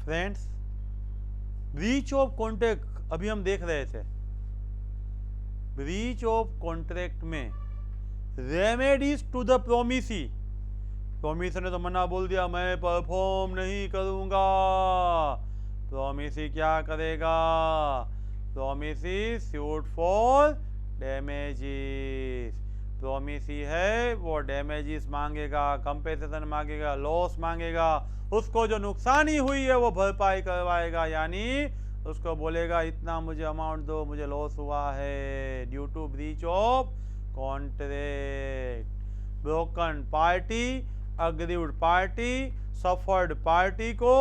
Friends, breach of contract अभी हम देख रहे थे। ब्रीच ऑफ कॉन्ट्रैक्ट में remedies to the promisee. Promisor ने तो मना बोल दिया, मैं परफॉर्म नहीं करूंगा। प्रोमिसी क्या करेगा? Promisee suit for damages. Promisee है वो डैमेजेस मांगेगा, कंपेंसेशन मांगेगा, लॉस मांगेगा। उसको जो नुकसानी हुई है वो भरपाई करवाएगा, यानी उसको बोलेगा इतना मुझे अमाउंट दो, मुझे लॉस हुआ है due to breach of contract. Broken party, aggrieved party, suffered party को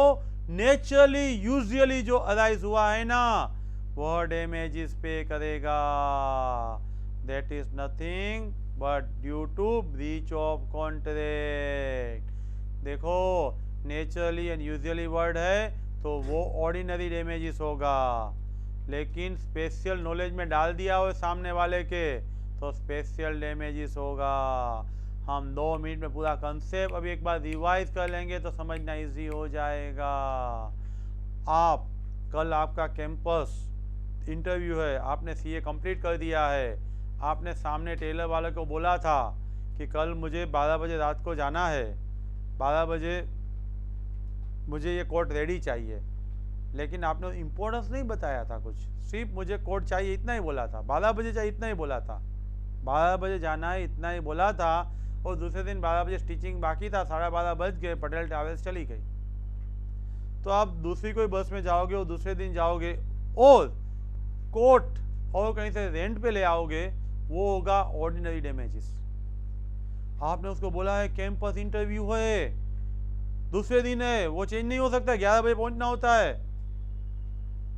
नेचुरली यूजुअली जो अराइज हुआ है ना, वह डैमेजेस पे करेगा। That is nothing but due to breach of contract. देखो, नेचुरली एंड यूजुअली वर्ड है तो वो ऑर्डिनरी डैमेजेस होगा, लेकिन स्पेशल नॉलेज में डाल दिया हो सामने वाले के तो स्पेशल डैमेजेस होगा। हम 2 मिनट में पूरा कंसेप्ट अभी एक बार रिवाइज कर लेंगे तो समझना इजी हो जाएगा। आप कल आपका कैंपस इंटरव्यू है, आपने सीए कंप्लीट कर दिया है, आपने सामने टेलर वाले को बोला था कि कल मुझे 12 बजे रात को जाना है, 12 बजे मुझे ये कोट रेडी चाहिए, लेकिन आपने इम्पोर्टेंस नहीं बताया था कुछ, सिर्फ मुझे कोट चाहिए इतना ही बोला था, 12 बजे चाहिए इतना ही बोला था, 12 बजे जाना है इतना ही बोला था। और दूसरे दिन 12 बजे स्टिचिंग बाकी था, 12:30 बज गए, पटेल ट्रैवल्स चली गई। तो आप दूसरी कोई बस में जाओगे और दूसरे दिन जाओगे और कोट और कहीं से रेंट पे ले आओगे, वो होगा ऑर्डिनरी डैमेजेस। आपने उसको बोला है कैंपस इंटरव्यू है, दूसरे दिन है, वो चेंज नहीं हो सकता, 11 बजे पहुंचना होता है।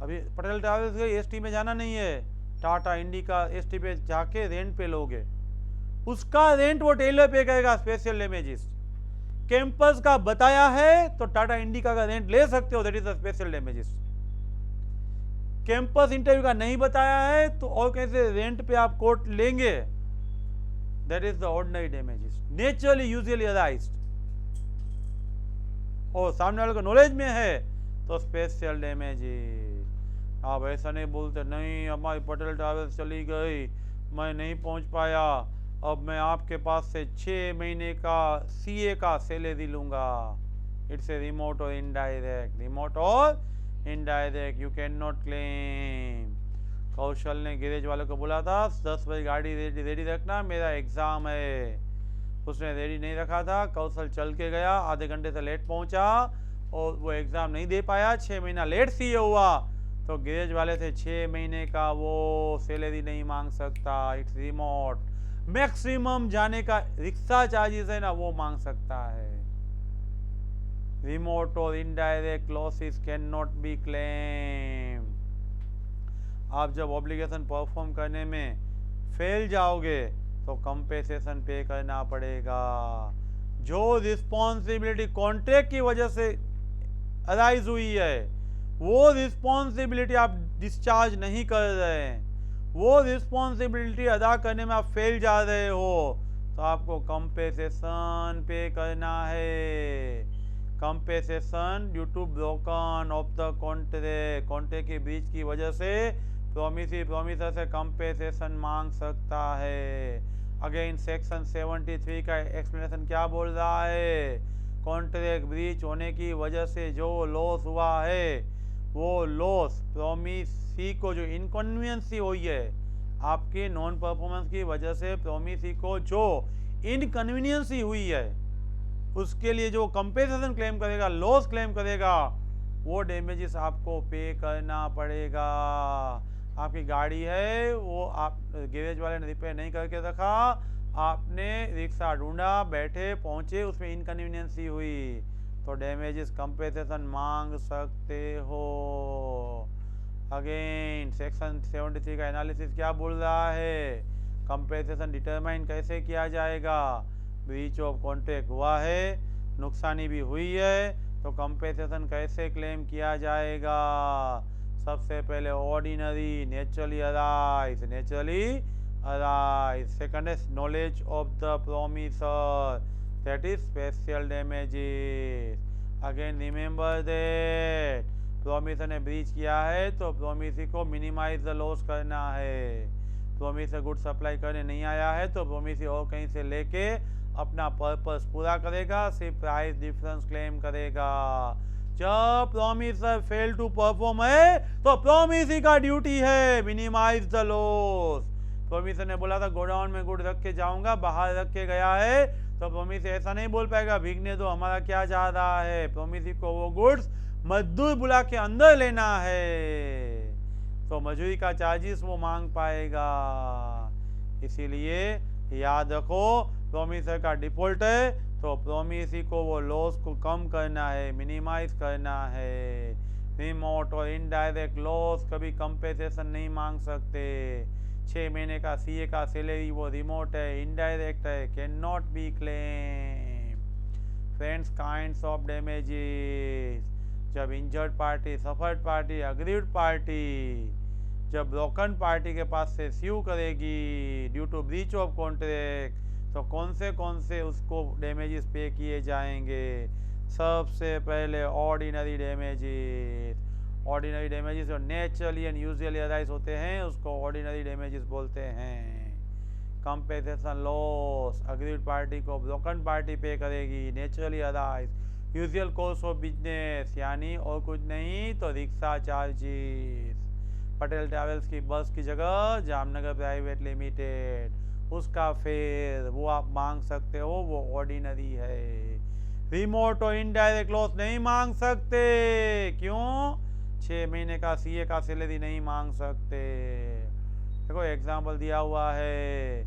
अभी पटेल ट्रैवल्स गई, एसटी में जाना नहीं है, टाटा इंडिका एसटी पे जाके रेंट पे लोगे, उसका रेंट वो टेलर पे करेगा, स्पेशल डैमेजेस। कैंपस का बताया है तो टाटा इंडिका का रेंट ले सकते हो, that is the special damages. Campus interview का नहीं बताया है तो और कैसे रेंट पे आप कोट लेंगे, that is the ordinary damages, naturally usually arised. और सामने वाले को नॉलेज में है तो स्पेशल डैमेजेस। आप ऐसा नहीं बोलते, नहीं हमारी पटेल ट्रैवल्स चली गई, मैं नहीं पहुंच पाया, अब मैं आपके पास से 6 महीने का सीए का सैलरी लूंगा। इट्स ए रिमोट और इनडायरेक्ट, रिमोट और indirect, you can not claim. Kaushal ने गैरेज वाले को बोला था 10 बजे गाड़ी रेडी रखना, मेरा एग्जाम है। उसने रेडी नहीं रखा था, कौशल चल के गया, आधे घंटे से लेट पहुंचा और वो एग्जाम नहीं दे पाया, 6 महीना लेट सीए हुआ। तो गैरेज वाले से 6 महीने का वो सैलरी नहीं मांग सकता, इट्स रिमोट। मैक्सिमम जाने का रिक्शा चार्जेस है ना, वो मांग सकता है। रिमोट और indirect losses can not be claim. आप जब ऑब्लिगेशन परफॉर्म करने में फेल जाओगे तो कंपेंसेशन पे करना पड़ेगा। जो रिस्पॉन्सिबिलिटी कॉन्ट्रैक्ट की वजह से अराइज हुई है, वो रिस्पॉन्सिबिलिटी आप डिस्चार्ज नहीं कर रहे हैं, वो रिस्पॉन्सिबिलिटी अदा करने में आप फेल जा रहे हो, तो आपको कंपेंसेशन पे करना है। Compensation due to broken of the contract, contract के बीच की वजह से प्रोमिसर से कंपेंसेशन मांग सकता है। अगेन सेक्शन 73 का एक्सप्लेनेशन क्या बोल रहा है? कॉन्ट्रैक्ट ब्रीच होने की वजह से जो लॉस हुआ है, वो लॉस प्रोमिसी को जो इनकन्वीनियंसी हुई है आपके नॉन परफॉर्मेंस की वजह से, प्रोमिसी को जो इनकन्वीनियंसी हुई है, उसके लिए जो कंपेंसेशन क्लेम करेगा, लॉस क्लेम करेगा, वो डैमेजेस आपको पे करना पड़ेगा। आपकी गाड़ी है, वो आप गैरेज वाले ने रिपेयर नहीं करके रखा, आपने रिक्शा ढूंढा, बैठे पहुंचे, उसमें इनकन्वीनियंसी हुई, तो डैमेजेस कंपेंसेशन मांग सकते हो। अगेन सेक्शन 73 का एनालिसिस क्या बोल रहा है? कंपेंसेशन डिटरमाइन कैसे किया जाएगा? ब्रीच ऑफ कॉन्ट्रैक्ट हुआ है, नुकसानी भी हुई है, तो कंपेंसेशन कैसे क्लेम किया जाएगा? सबसे पहले ordinary, naturally arise, naturally arise. Second है knowledge of the promisor, that is special damages. Again remember that promisor ने ब्रीच किया है तो प्रोमिसर को मिनिमाइज द लॉस करना है। प्रोमिसर गुड सप्लाई करने नहीं आया है तो प्रोमिसर और कहीं से लेके अपना पर्पस पूरा करेगा, सिर्फ प्राइस डिफरेंस क्लेम करेगा। जब प्रोमिसर फेल टू परफॉर्म है तो प्रोमिसर का ड्यूटी है मिनिमाइज द लॉस। प्रोमिसर ने बोला था गोडाउन में गुड रख के जाऊंगा, बाहर रख के गया है तो प्रोमिसर ऐसा नहीं बोल पाएगा भीगने दो, हमारा क्या जा रहा है। प्रोमिसर को वो गुड्स मजदूर बुला के अंदर लेना है तो मजदूरी का चार्जेस वो मांग पाएगा। इसीलिए याद रखो प्रोमिसर का डिफॉल्ट है तो प्रोमिसर को वो लॉस को कम करना है, मिनिमाइज करना है। रिमोट और इनडायरेक्ट लॉस कभी कंपेंसेशन नहीं मांग सकते। 6 महीने का सीए का सैलरी वो रिमोट है, इनडायरेक्ट है, can not be claim. Friends, kinds of damages, जब injured party, suffered party, aggrieved party जब ब्रोकन पार्टी के पास से स्यू करेगी due to breach of contract तो कौन से उसको डैमेजेस पे किए जाएंगे। सबसे पहले ऑर्डिनरी डैमेजेस। ऑर्डिनरी डैमेजेस जो नेचुरली एंड यूजुअली अराइज होते हैं उसको ऑर्डिनरी डैमेजेस बोलते हैं। कंपेंसेशन लॉस अग्रीड पार्टी को ब्रोकन पार्टी पे करेगी, naturally arise usual course of business यानी और कुछ नहीं तो रिक्शा चार्जेस। पटेल ट्रैवल्स की बस की जगह जामनगर प्राइवेट लिमिटेड उसका फेयर वो आप मांग सकते हो, वो ऑर्डिनरी है। रिमोट और इनडायरेक्ट लॉस नहीं मांग सकते। क्यों? 6 महीने का सीए का सैलरी नहीं मांग सकते। देखो एग्जाम्पल दिया हुआ है,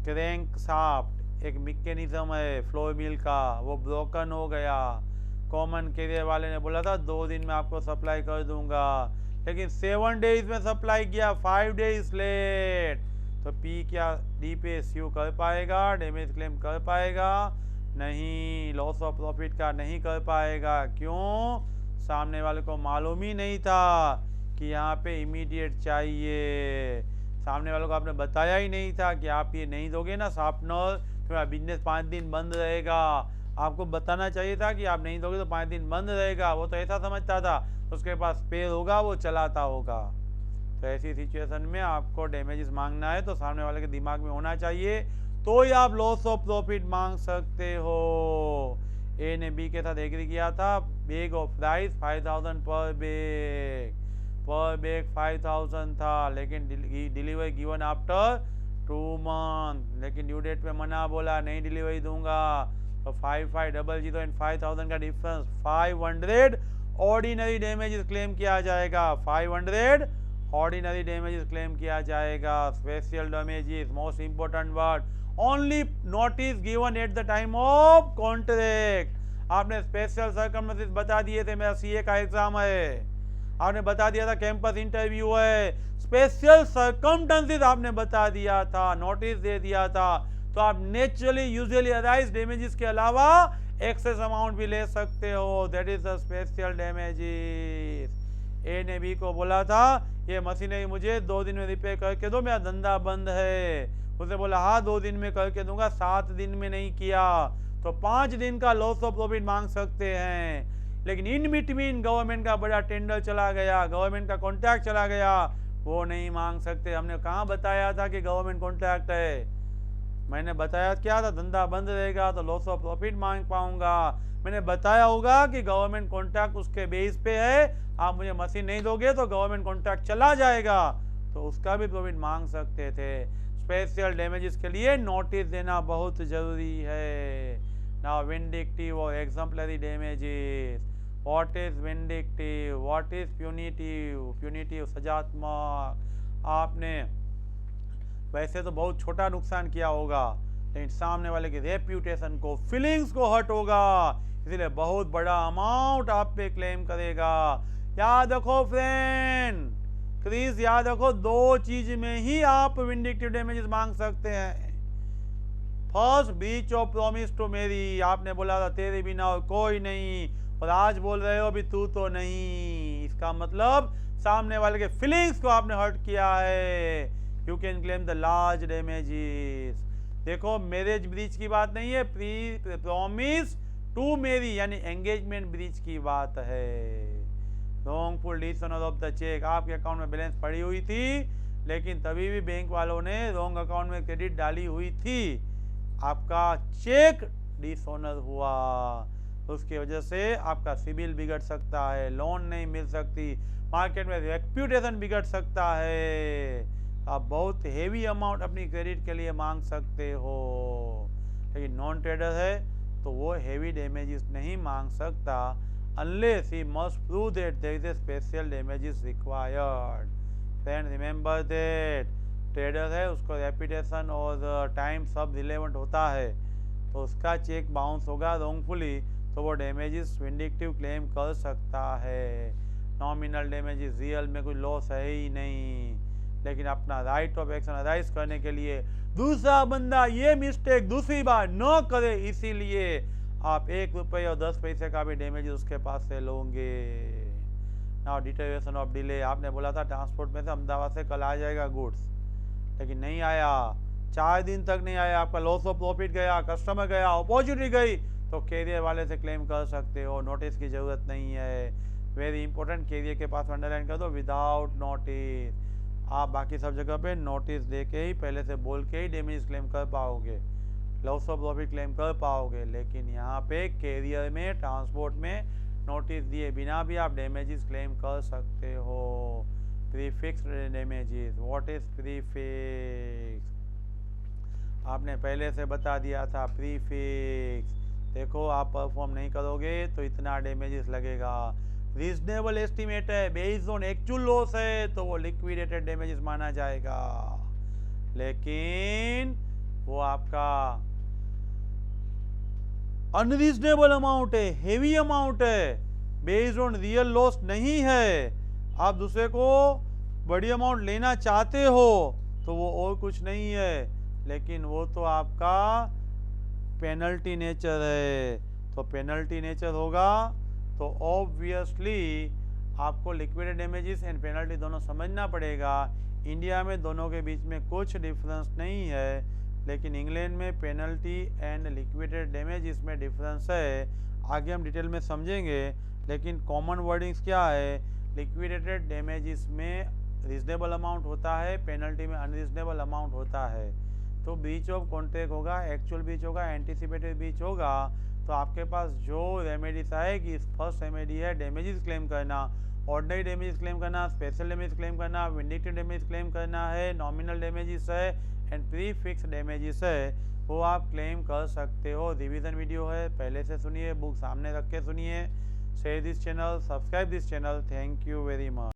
क्रैंक शाफ्ट एक मैकेनिज्म है फ्लोर मिल का, वो ब्रोकन हो गया। कॉमन कैरियर वाले ने बोला था 2 दिन में आपको सप्लाई कर दूंगा, लेकिन 7 डेज में सप्लाई किया, 5 डेज लेट। तो पी क्या डी पे स्यू कर पाएगा, डैमेज क्लेम कर पाएगा? नहीं, लॉस ऑफ प्रॉफिट का नहीं कर पाएगा। क्यों? सामने वाले को मालूम ही नहीं था कि यहाँ पे इमीडिएट चाहिए। सामने वालों को आपने बताया ही नहीं था कि आप ये नहीं दोगे ना शार्पनर तो मेरा बिजनेस 5 दिन बंद रहेगा। आपको बताना चाहिए था कि आप नहीं दोगे तो 5 दिन बंद रहेगा। वो तो ऐसा समझता था उसके पास स्पेयर होगा, वो चलाता होगा। तो ऐसी सिचुएशन में आपको डैमेजेस मांगना है तो सामने वाले के दिमाग में होना चाहिए, तो ही आप लॉस ऑफ प्रॉफिट मांग सकते हो। ए ने बी के साथ एग्री किया था, बैग ऑफ राइस 5000 पर बैग 5000 था, लेकिन डिलीवरी गिवन आफ्टर 2 मंथ, लेकिन ड्यू डेट पे मना बोला नहीं डिलीवरी दूंगा। तो 5500 एंड 5000 का डिफरेंस 500 ऑर्डिनरी डैमेजेस क्लेम किया जाएगा। 500 ऑर्डिनरी डैमेजेस क्लेम किया जाएगा। Special damages most important word, only notice given at the time of contract. आपने स्पेशल सर्कमस्टेंसेस बता दिए थे, मेरा सीए का एग्जाम है, आपने बता दिया था कैंपस इंटरव्यू है, स्पेशल सर्कमस्टेंसेस आपने बता दिया था, नोटिस दे दिया था, तो आप नेचुरली यूजुअली अराइज डैमेजेस के अलावा एक्सेस अमाउंट भी ले सकते हो। That is the special damages. A ने बी को बोला था ये मशीनरी मुझे 2 दिन में रिपेयर करके दो, मेरा धंधा बंद है। उसने बोला हाँ 2 दिन में करके दूंगा, 7 दिन में नहीं किया तो 5 दिन का लॉस ऑफ प्रॉफिट मांग सकते हैं। लेकिन इन बिटवीन गवर्नमेंट का बड़ा टेंडर चला गया, गवर्नमेंट का कॉन्ट्रैक्ट चला गया, वो नहीं मांग सकते। हमने कहाँ बताया था कि गवर्नमेंट कॉन्ट्रैक्ट है? मैंने बताया क्या था, धंधा बंद रहेगा तो लॉस ऑफ प्रॉफिट मांग पाऊंगा। मैंने बताया होगा कि गवर्नमेंट कॉन्ट्रैक्ट उसके बेस पे है, आप मुझे मशीन नहीं दोगे तो गवर्नमेंट कॉन्ट्रैक्ट चला जाएगा, तो उसका भी प्रॉफिट मांग सकते थे। स्पेशल डैमेजेस के लिए नोटिस देना बहुत जरूरी है। नाउ विंडिक्टिव और exemplary damages. What is vindictive, what is punitive? Punitive सजात्मक। आपने वैसे तो बहुत छोटा नुकसान किया होगा, लेकिन सामने वाले की रेप्यूटेशन को, फीलिंग्स को हर्ट होगा, इसलिए बहुत बड़ा अमाउंट आप पे क्लेम करेगा। याद रखो फ्रेंड, प्लीज याद रखो, 2 चीज में ही आप विंडिक्टिव डैमेजेस मांग सकते हैं। First, breach of promise to marry, आपने बोला था तेरे बिना और कोई नहीं, और आज बोल रहे हो अभी तू तो नहीं। इसका मतलब सामने वाले के फीलिंग्स को आपने हर्ट किया है। You can claim the large damages. देखो मैरिज ब्रीच की बात नहीं है, प्रॉमिस टू मैरी यानी एंगेजमेंट ब्रीच की बात है। Wrongful dishonour of the cheque, आपके अकाउंट में बैलेंस पड़ी हुई थी लेकिन तभी भी बैंक वालों ने रॉन्ग अकाउंट में क्रेडिट डाली हुई थी, आपका चेक डिसऑनर हुआ, उसकी वजह से आपका सिबिल बिगड़ सकता है, लोन नहीं मिल सकती, मार्केट में रेप्यूटेशन बिगड़ सकता है, आप बहुत हेवी अमाउंट अपनी क्रेडिट के लिए मांग सकते हो। लेकिन नॉन ट्रेडर है तो वो हेवी डैमेजेस नहीं मांग सकता unless he must prove that there is a special damages required। Friend remember that, trader है उसको रेपुटेशन और टाइम सब रिलेवेंट होता है, तो उसका चेक बाउंस होगा रॉन्गफुली तो वो डैमेजेस विंडिक्टिव क्लेम कर सकता है। नॉमिनल डैमेजेस, रियल में कोई लॉस है ही नहीं, लेकिन अपना राइट ऑफ एक्शन अराइज करने के लिए दूसरा बंदा ये मिस्टेक दूसरी बार न करे, इसीलिए आप 1 रुपये और 10 पैसे का भी डैमेज उसके पास से लोगे। नाउ डिटेरियोरेशन ऑफ डिले, आपने बोला था ट्रांसपोर्ट में से अहमदाबाद से कल आ जाएगा गुड्स, लेकिन नहीं आया, 4 दिन तक नहीं आया, आपका लॉस ऑफ प्रॉफिट गया, कस्टमर गया, अपॉर्चुनिटी गई, तो कैरियर वाले से क्लेम कर सकते हो, नोटिस की जरूरत नहीं है। वेरी इंपॉर्टेंट, कैरियर के पास अंडरलाइन कर दो विदाउट नोटिस। आप बाकी सब जगह पे नोटिस दे के ही पहले से बोल के ही डैमेज क्लेम कर पाओगे, लॉस ऑफ प्रॉफिट क्लेम कर पाओगे, लेकिन यहाँ पे कैरियर में ट्रांसपोर्ट में नोटिस दिए बिना भी आप डैमेजेस क्लेम कर सकते हो। Prefix damages, what is prefix, आपने पहले से बता दिया था। प्रीफिक्स देखो, आप परफॉर्म नहीं करोगे तो इतना डैमेजेस लगेगा। रीजनेबल एस्टिमेट है, बेस्ड ऑन एक्चुअल लॉस है तो वो लिक्विडेटेड डैमेजेस माना जाएगा, लेकिन वो आपका अनरीजनेबल अमाउंट है, हेवी अमाउंट है, बेस्ड ऑन रियल लॉस नहीं है, आप दूसरे को बड़ी अमाउंट लेना चाहते हो तो वो और कुछ नहीं है, लेकिन वो तो आपका पेनल्टी नेचर है, तो पेनल्टी नेचर होगा तो ऑब्वियसली आपको लिक्विडेटेड डैमेजेस एंड पेनल्टी दोनों समझना पड़ेगा। इंडिया में दोनों के बीच में कुछ डिफरेंस नहीं है, लेकिन इंग्लैंड में पेनल्टी एंड लिक्विडेटेड डैमेजेस में डिफरेंस है, आगे हम डिटेल में समझेंगे। लेकिन कॉमन वर्डिंग्स क्या है, लिक्विडेटेड डैमेजेस में रीजनेबल अमाउंट होता है, पेनल्टी में अनरीजनेबल अमाउंट होता है, तो ब्रीच ऑफ कॉन्ट्रैक्ट होगा, एक्चुअल ब्रीच होगा, एंटीसिपेटेड ब्रीच होगा, तो आपके पास जो रेमेडीज आएगी, फर्स्ट रेमेडी है डैमेजेस क्लेम करना, ऑर्डिनरी डैमेजेस क्लेम करना, स्पेशल डैमेज क्लेम करना, विंडिक्टिव डैमेज क्लेम करना है, नॉमिनल डैमेजेस है एंड प्री फिक्स डैमेजेस है, वो आप क्लेम कर सकते हो। रिवीजन वीडियो है, पहले से सुनिए, बुक सामने रख के सुनिए। Share this channel, subscribe this channel, thank you very much.